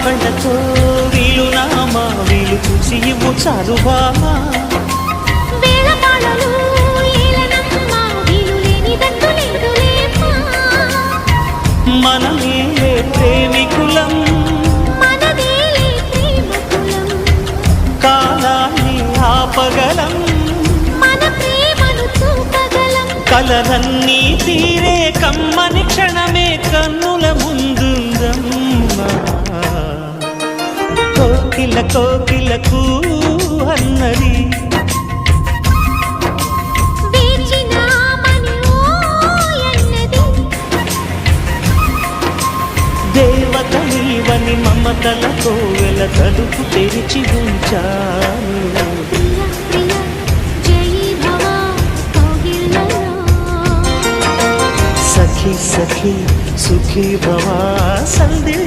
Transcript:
కళ్ళతో వీలు నామా వీలు చూసి ఇవ్వు చాలు బామా మనమేలే ప్రేమికులం కాలాన్ని ఆపగలం కలలన్నీ తీరే కమ్మని క్షణమే కన్నుల ముందుందమ్మా కోకిల కోకిలకు అన్నది దేవత నీవని మమతల కోవెల తలుపు తెరిచి ఉంచాను సఖీ సఖీ సుఖీ భవా సందే